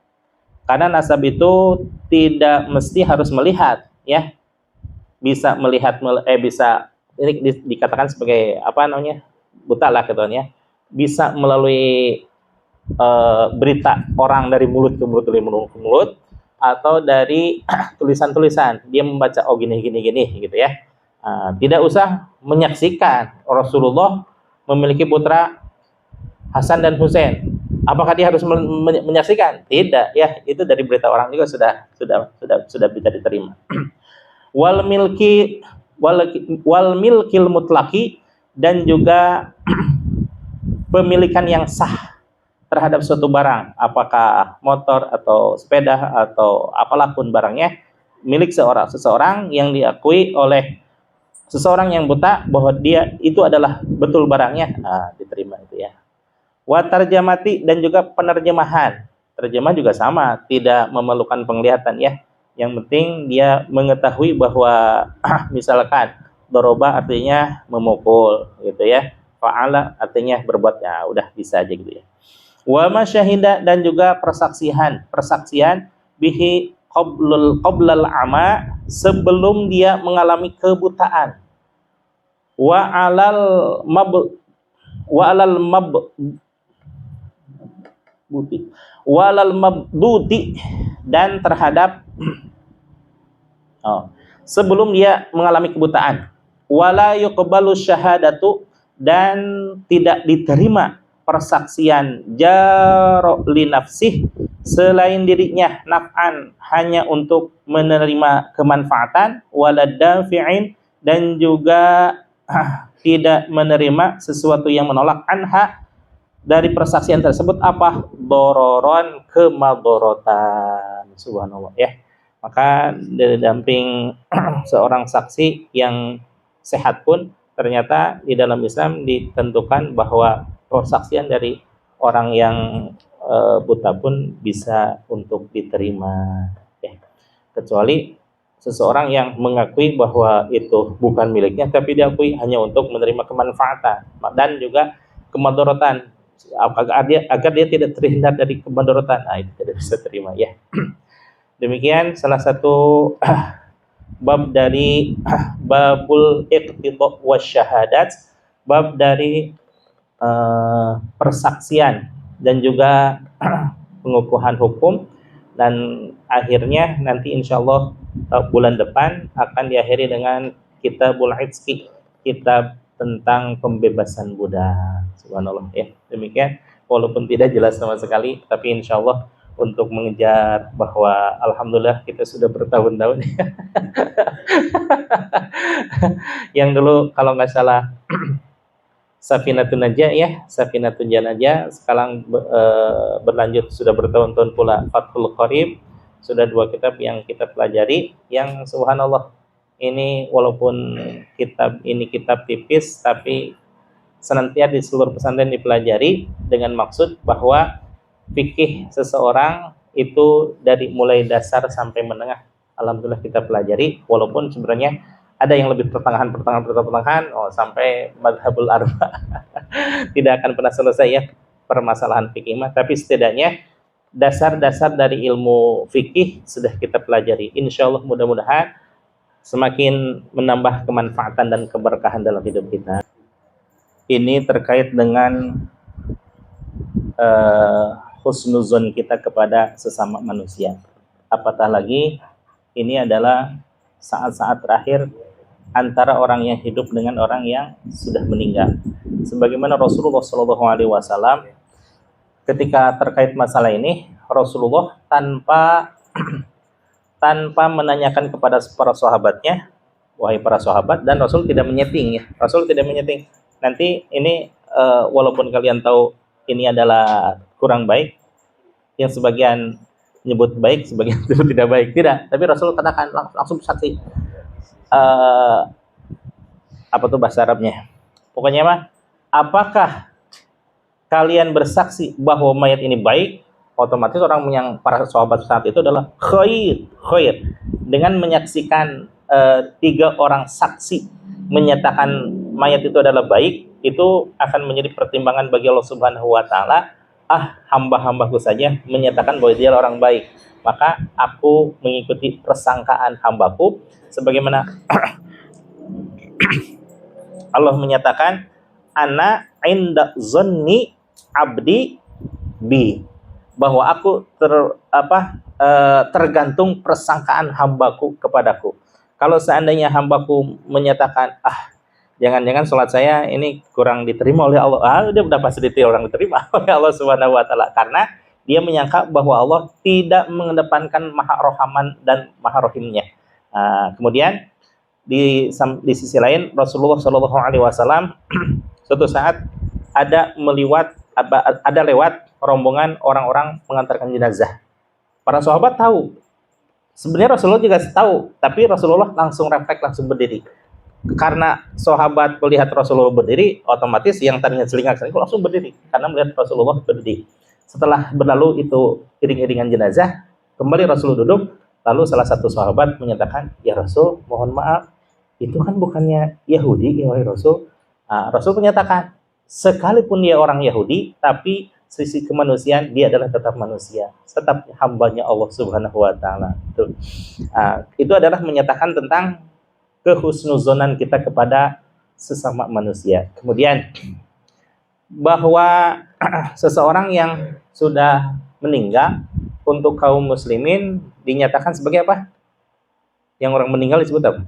Karena nasab itu tidak mesti harus melihat ya. Bisa melihat bisa ini dikatakan sebagai apa namanya? Buta lah katanya. Bisa melalui berita orang dari mulut ke mulut, dari mulut ke mulut, atau dari tulisan-tulisan. Dia membaca gini gitu ya. Tidak usah menyaksikan Rasulullah memiliki putra Hasan dan Husain. Apakah dia harus menyaksikan? Tidak ya, itu dari berita orang juga sudah bisa diterima. Wal milkil mutlaki, dan juga pemilikan yang sah terhadap suatu barang, apakah motor atau sepeda atau apalah pun barangnya, milik seseorang yang diakui oleh seseorang yang buta bahwa dia itu adalah betul barangnya, diterima itu ya. Wa tarjamati, dan juga penerjemahan. Terjemah juga sama, tidak memerlukan penglihatan ya. Yang penting dia mengetahui bahwa misalkan doroba artinya memukul gitu ya. Fa'ala artinya berbuat, ya udah bisa aja gitu ya. Wa masyahida, dan juga persaksian bihi qoblal ama, sebelum dia mengalami kebutaan. Wa alal mabduti, dan terhadap sebelum dia mengalami kebutaan. Wala yuqbalu syahadatu, dan tidak diterima persaksian jaro li nafsih, selain dirinya, naf'an, hanya untuk menerima kemanfaatan, wala dafi'in, dan juga tidak menerima sesuatu yang menolak, anha, dari persaksian tersebut, apa? Dororon, kemadorotan. Subhanallah ya. Maka dari damping seorang saksi yang sehat pun, ternyata di dalam Islam ditentukan bahwa persaksian dari orang yang buta pun bisa untuk diterima ya. Kecuali seseorang yang mengakui bahwa itu bukan miliknya, tapi diakui hanya untuk menerima kemanfaatan, dan juga kemadharatan, agar dia tidak terhindar dari kemadharatan. Nah, itu tidak bisa terima ya. Demikian salah satu bab dari babul iqtida wasyahadat, bab dari persaksian dan juga pengukuhan hukum, dan akhirnya nanti insyaallah bulan depan akan diakhiri dengan kitabul itqi, kitab tentang pembebasan budak. Subhanallah ya. Demikian, walaupun tidak jelas sama sekali, tapi insyaallah untuk mengejar bahwa alhamdulillah kita sudah bertahun-tahun yang dulu kalau nggak salah Safinatun Najah ya, Safinatun Najah, sekarang berlanjut sudah bertahun-tahun pula Fathul Qorib, sudah 2 kitab yang kita pelajari, yang subhanallah ini walaupun kitab ini kitab tipis, tapi senantiasa di seluruh pesantren dipelajari dengan maksud bahwa fikih seseorang itu dari mulai dasar sampai menengah, alhamdulillah kita pelajari, walaupun sebenarnya ada yang lebih pertengahan sampai madhabul arba tidak akan pernah selesai ya permasalahan fikih mah, tapi setidaknya dasar-dasar dari ilmu fikih sudah kita pelajari. Insyaallah mudah-mudahan semakin menambah kemanfaatan dan keberkahan dalam hidup kita. Ini terkait dengan husnuzon kita kepada sesama manusia. Apatah lagi ini adalah saat-saat terakhir antara orang yang hidup dengan orang yang sudah meninggal. Sebagaimana Rasulullah SAW ketika terkait masalah ini, Rasulullah tanpa menanyakan kepada para sahabatnya, wahai para sahabat, dan Rasul tidak menyeting ya. Rasul tidak menyeting. Nanti ini walaupun kalian tahu ini adalah kurang baik, yang sebagian nyebut baik, sebagian tidak baik, tidak. Tapi Rasul katakan langsung saksi. Apa tuh bahasa Arabnya? Pokoknya mah, apakah kalian bersaksi bahwa mayat ini baik? Otomatis orang yang para sahabat saat itu adalah khair. Dengan menyaksikan 3 orang saksi menyatakan mayat itu adalah baik, itu akan menjadi pertimbangan bagi Allah Subhanahu wa taala. Hamba-hambaku saja menyatakan bahwa dia orang baik, maka aku mengikuti persangkaan hambaku, sebagaimana Allah menyatakan ana inda zonni abdi bi, bahwa aku tergantung persangkaan hambaku kepadaku. Kalau seandainya hambaku menyatakan jangan-jangan sholat saya ini kurang diterima oleh Allah, dia udah pasti orang diterima oleh Allah Subhanahu wa taala, karena dia menyangka bahwa Allah tidak mengedepankan Maha Rohaman dan Maha Rohimnya. Kemudian di sisi lain Rasulullah SAW suatu saat ada lewat rombongan orang-orang mengantarkan jenazah. Para sahabat tahu, sebenarnya Rasulullah juga tahu, tapi Rasulullah langsung refleks, langsung berdiri. Karena sahabat melihat Rasulullah berdiri, otomatis yang tadinya selingkuh langsung berdiri karena melihat Rasulullah berdiri. Setelah berlalu itu iring-iringan jenazah, kembali Rasulullah duduk, lalu salah satu sahabat menyatakan, ya Rasul, mohon maaf, itu kan bukannya Yahudi, ya wahai Rasul. Rasul menyatakan, sekalipun dia orang Yahudi, tapi sisi kemanusiaan dia adalah tetap manusia, tetap hambanya Allah Subhanahu wa taala. Itu adalah menyatakan tentang kehusnuzonan kita kepada sesama manusia. Kemudian bahwa seseorang yang sudah meninggal untuk kaum muslimin dinyatakan sebagai apa? Yang orang meninggal disebut apa?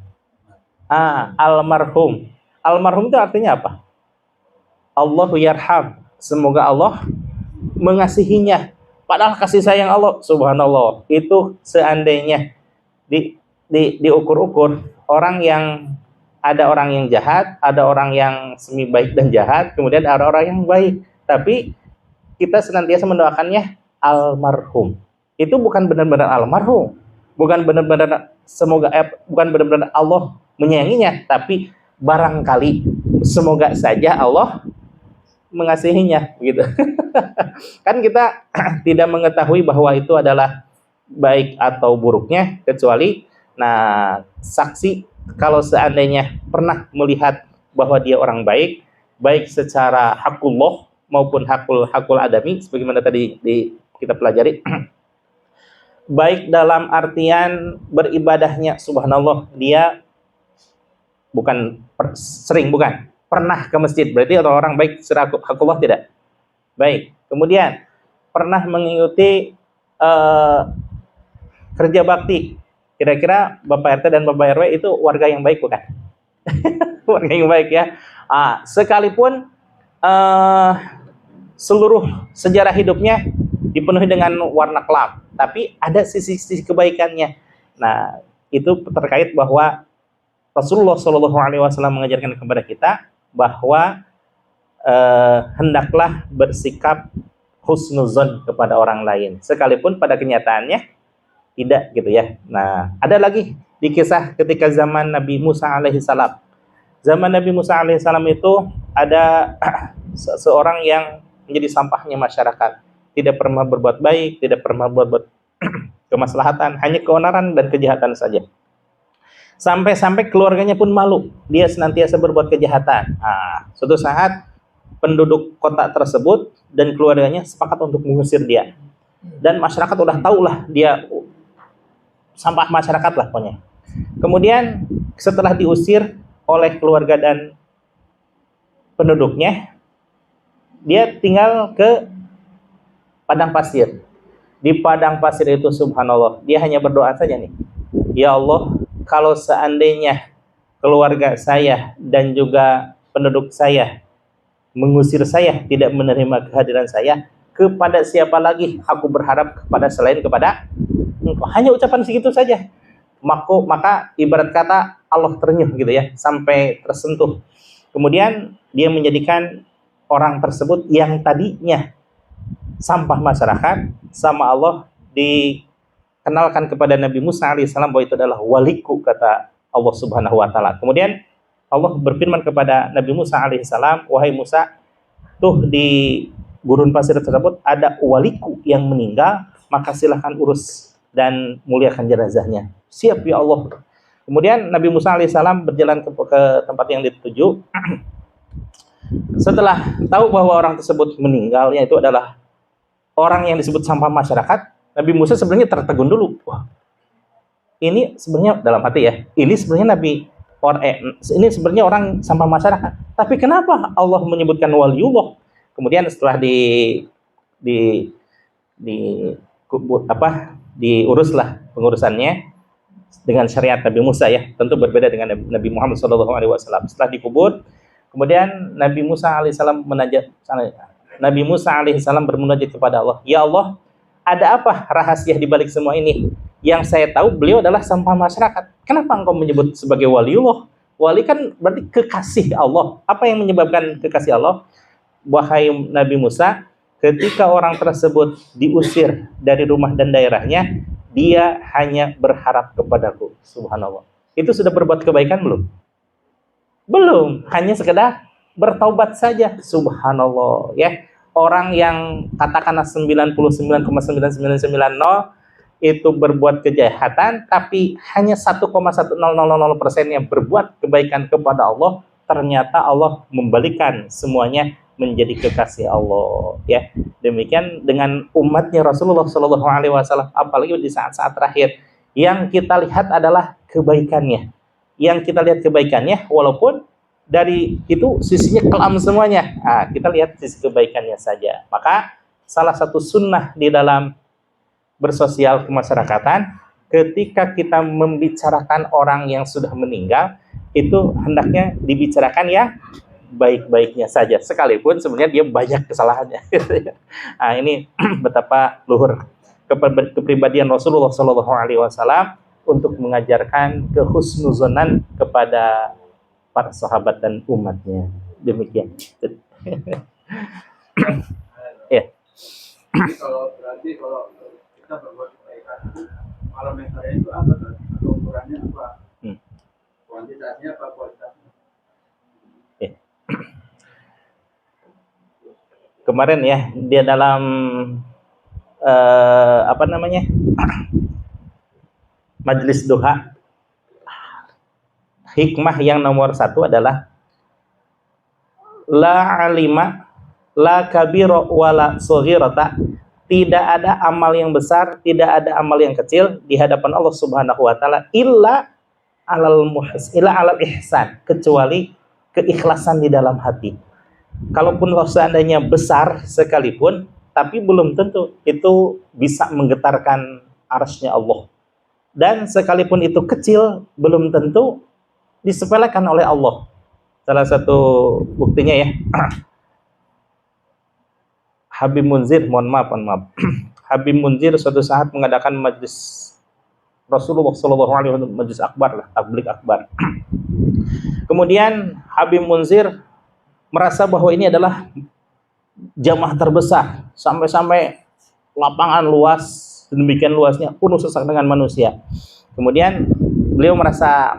Almarhum. Almarhum itu artinya apa? Allahu yarham. Semoga Allah mengasihinya. Padahal kasih sayang Allah subhanallah itu seandainya diukur-ukur, orang yang ada orang yang jahat, ada orang yang semi baik dan jahat, kemudian ada orang yang baik, tapi kita senantiasa mendoakannya almarhum. Itu bukan benar-benar almarhum, bukan benar-benar bukan benar-benar Allah menyayanginya, tapi barangkali semoga saja Allah mengasihinya gitu. Kan kita tidak mengetahui bahwa itu adalah baik atau buruknya, kecuali saksi kalau seandainya pernah melihat bahwa dia orang baik, baik secara hakullah maupun hakul adami, sebagaimana tadi kita pelajari. Baik dalam artian beribadahnya, subhanallah, dia bukan pernah ke masjid, berarti orang baik secara hakullah tidak. Baik, kemudian pernah mengikuti kerja bakti. Kira-kira Bapak RT dan Bapak RW itu warga yang baik bukan? Warga yang baik ya. Sekalipun seluruh sejarah hidupnya dipenuhi dengan warna kelam, tapi ada sisi-sisi kebaikannya. Nah, itu terkait bahwa Rasulullah Shallallahu Alaihi Wasallam mengajarkan kepada kita bahwa hendaklah bersikap husnuzon kepada orang lain, sekalipun pada kenyataannya tidak gitu ya. Nah, ada lagi di kisah ketika zaman Nabi Musa alaihissalam. Zaman Nabi Musa alaihissalam itu ada seorang yang menjadi sampahnya masyarakat, tidak pernah berbuat baik, tidak pernah berbuat kemaslahatan, hanya keonaran dan kejahatan saja. Sampai-sampai keluarganya pun malu, dia senantiasa berbuat kejahatan. Suatu saat penduduk kota tersebut dan keluarganya sepakat untuk mengusir dia. Dan masyarakat udah tahu lah dia sampah masyarakat lah pokoknya. Kemudian setelah diusir oleh keluarga dan penduduknya, dia tinggal ke padang pasir. Di padang pasir itu subhanallah, dia hanya berdoa saja nih. Ya Allah, kalau seandainya keluarga saya dan juga penduduk saya mengusir saya, tidak menerima kehadiran saya, kepada siapa lagi aku berharap kepada selain kepada Engkau. Hanya ucapan segitu saja. Maka ibarat kata Allah terenyuh gitu ya, sampai tersentuh. Kemudian dia menjadikan orang tersebut yang tadinya sampah masyarakat sama Allah dikenalkan kepada Nabi Musa alaihissalam bahwa itu adalah waliku, kata Allah Subhanahu wa taala. Kemudian Allah berfirman kepada Nabi Musa alaihissalam, wahai Musa, tuh di gurun pasir tersebut ada waliku yang meninggal, maka silahkan urus dan muliakan jenazahnya. Siap ya Allah. Kemudian Nabi Musa alaihissalam berjalan ke tempat yang dituju. Setelah tahu bahwa orang tersebut meninggal, yaitu adalah orang yang disebut sampah masyarakat, Nabi Musa sebenarnya tertegun dulu. Wah, ini sebenarnya dalam hati ya, ini sebenarnya ini sebenarnya orang sampah masyarakat. Tapi kenapa Allah menyebutkan waliullah? Kemudian setelah diuruslah pengurusannya dengan syariat Nabi Musa ya, tentu berbeda dengan Nabi Muhammad SAW. Setelah dikubur, kemudian Nabi Musa alaihissalam bermunajat kepada Allah. Ya Allah, ada apa rahasia di balik semua ini? Yang saya tahu beliau adalah sampah masyarakat. Kenapa engkau menyebut sebagai waliullah? Wali kan berarti kekasih Allah. Apa yang menyebabkan kekasih Allah? Wahai Nabi Musa, ketika orang tersebut diusir dari rumah dan daerahnya, dia hanya berharap kepadaku. Subhanallah. Itu sudah berbuat kebaikan belum? Belum, hanya sekedar bertaubat saja. Subhanallah ya. Orang yang katakanlah 99,9990 itu berbuat kejahatan, tapi hanya 1,1000% yang berbuat kebaikan kepada Allah, ternyata Allah membalikan semuanya menjadi kekasih Allah ya. Demikian dengan umatnya Rasulullah Shallallahu Alaihi Wasallam, apalagi di saat-saat terakhir, yang kita lihat adalah kebaikannya. Yang kita lihat kebaikannya, walaupun dari itu sisinya kelam semuanya. Kita lihat sisi kebaikannya saja. Maka salah satu sunnah di dalam bersosial kemasyarakatan, ketika kita membicarakan orang yang sudah meninggal, itu hendaknya dibicarakan ya baik-baiknya saja, sekalipun sebenarnya dia banyak kesalahannya. Ini betapa luhur kepribadian Rasulullah Shallallahu Alaihi Wasallam untuk mengajarkan kehusnuzonan kepada para sahabat dan umatnya. Demikian. Ya. Kalau kita berbuat kebaikan, parameternya itu apa? Atau ukurannya apa? Kuantitasnya apa, kualitasnya? Kemarin ya, dia dalam majelis duha, hikmah yang nomor 1 adalah la alima la kabira wala saghirata, tidak ada amal yang besar, tidak ada amal yang kecil di hadapan Allah Subhanahu wa taala illa alal ihsan, kecuali keikhlasan di dalam hati. Kalaupun seandainya besar sekalipun, tapi belum tentu itu bisa menggetarkan arsy-Nya Allah. Dan sekalipun itu kecil, belum tentu disepelekan oleh Allah. Salah satu buktinya ya, Habib Munzir, mohon maaf. Habib Munzir suatu saat mengadakan majlis Rasulullah SAW, majlis akbar lah, tablik akbar. Kemudian Habib Munzir merasa bahwa ini adalah jamaah terbesar, sampai-sampai lapangan luas, demikian luasnya, penuh sesak dengan manusia. Kemudian beliau merasa,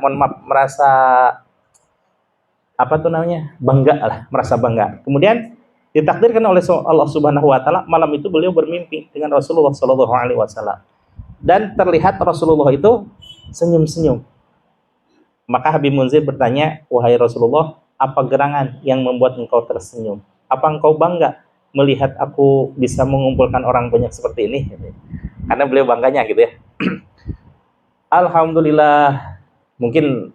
merasa bangga. Kemudian ditakdirkan oleh Allah Subhanahu wa taala, malam itu beliau bermimpi dengan Rasulullah sallallahu alaihi wasallam. Dan terlihat Rasulullah itu senyum-senyum. Maka Habib Munzir bertanya, "Wahai Rasulullah, apa gerangan yang membuat engkau tersenyum? Apa engkau bangga melihat aku bisa mengumpulkan orang banyak seperti ini?" Karena beliau bangganya gitu ya. Alhamdulillah, mungkin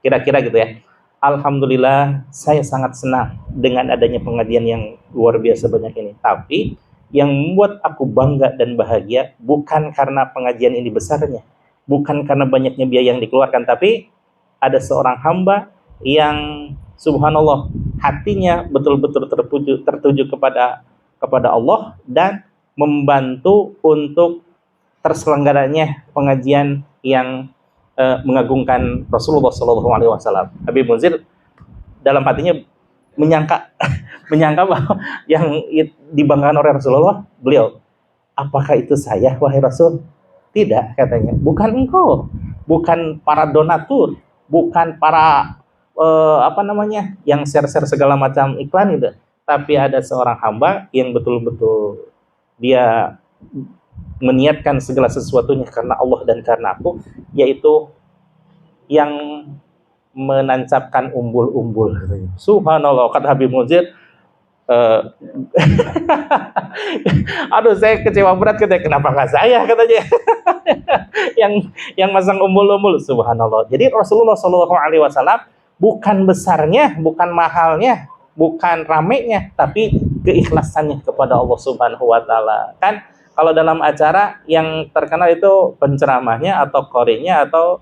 kira-kira gitu ya. Alhamdulillah, saya sangat senang dengan adanya pengajian yang luar biasa banyak ini. Tapi yang membuat aku bangga dan bahagia bukan karena pengajian ini besarnya, bukan karena banyaknya biaya yang dikeluarkan, tapi ada seorang hamba yang subhanallah hatinya betul-betul tertuju kepada Allah dan membantu untuk terselenggaranya pengajian yang mengagungkan Rasulullah SAW. Habib Munzir dalam hatinya menyangka bahwa yang dibanggakan oleh Rasulullah, beliau, apakah itu saya, wahai Rasul? Tidak, katanya. Bukan engkau, bukan para donatur, bukan para yang share-share segala macam iklan itu, tapi ada seorang hamba yang betul-betul dia meniatkan segala sesuatunya karena Allah dan karena aku, yaitu yang menancapkan umbul-umbul. Subhanallah, kata Habib Munzir, aduh saya kecewa berat, katanya, kenapa nggak saya, katanya. yang masang umbul-umbul. Subhanallah. Jadi Rasulullah SAW bukan besarnya, bukan mahalnya, bukan ramenya, tapi keikhlasannya kepada Allah Subhanahu wa taala. Kan kalau dalam acara yang terkenal itu penceramahnya atau qorinya atau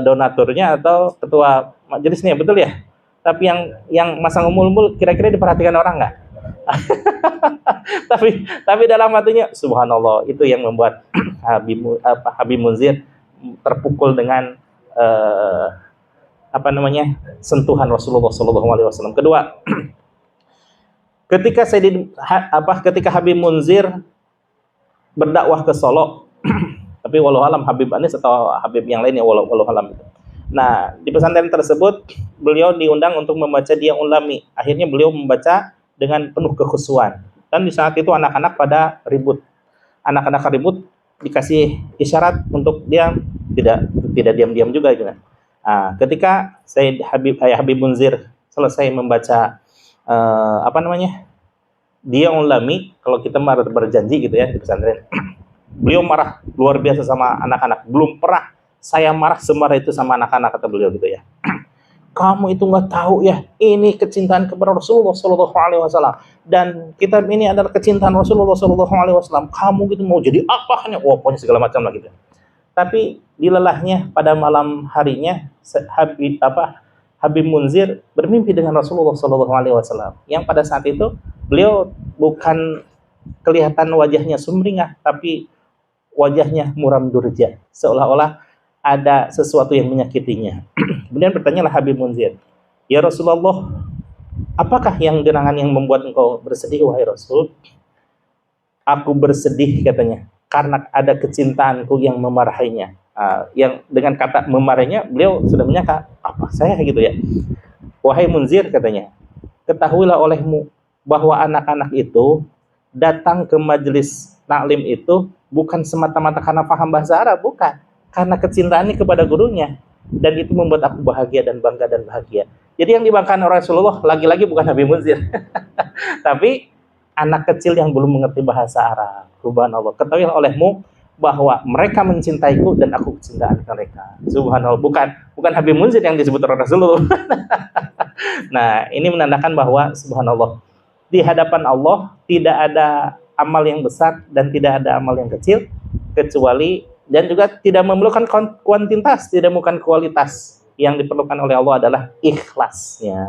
donaturnya atau ketua majelisnya, betul ya? Tapi yang masang umbul-umbul kira-kira diperhatikan orang nggak? tapi dalam hatinya subhanallah, itu yang membuat Habib Munzir terpukul dengan sentuhan Rasulullah SAW. Kedua, ketika Habib Munzir berdakwah ke Solo, tapi walau alam Habib Anis atau Habib yang lainnya, walau alam. Nah, di pesantren tersebut beliau diundang untuk membaca Dia Ulami. Akhirnya beliau membaca dengan penuh kekhusyuan. Dan di saat itu anak-anak pada ribut. Anak-anak ribut, dikasih isyarat untuk diam, tidak diam-diam juga gitu. Nah, ketika Habib Munzir selesai membaca Dia Ulami, kalau kita berjanji gitu ya di pesantren, beliau marah luar biasa sama anak-anak. Belum pernah saya marah semarah itu sama anak-anak, kata beliau gitu ya. Kamu itu nggak tahu ya, ini kecintaan kepada Rasulullah SAW, dan kitab ini adalah kecintaan Rasulullah SAW. Kamu gitu mau jadi apa hanya, pokoknya segala macam lah gitu. Tapi dilelahnya pada malam harinya Habib Munzir bermimpi dengan Rasulullah SAW, yang pada saat itu beliau bukan kelihatan wajahnya sumringah, tapi wajahnya muram durja, seolah-olah ada sesuatu yang menyakitinya. Kemudian bertanyalah Habib Munzir, ya Rasulullah, apakah yang gerangan yang membuat engkau bersedih, wahai Rasul? Aku bersedih, katanya, karena ada kecintaanku yang memarahinya. Yang dengan kata memarahinya, beliau sudah menyangka, apa saya gitu ya. Wahai Munzir, katanya, ketahuilah olehmu bahwa anak-anak itu datang ke majelis taklim itu bukan semata-mata karena paham bahasa Arab, bukan. Karena kecintaannya kepada gurunya. Dan itu membuat aku bahagia dan bangga dan bahagia. Jadi yang dibanggakan Rasulullah lagi-lagi bukan Habib Munzir, tapi anak kecil yang belum mengerti bahasa Arab. Subhanallah. Ketahuilah olehmu bahwa mereka mencintaiku dan aku mencintai mereka. Subhanallah. Bukan Habib Munzir yang disebut Rasulullah. Nah, ini menandakan bahwa subhanallah, di hadapan Allah tidak ada amal yang besar dan tidak ada amal yang kecil, kecuali dan juga tidak memerlukan kuantitas, tidak memerlukan kualitas. Yang diperlukan oleh Allah adalah ikhlasnya.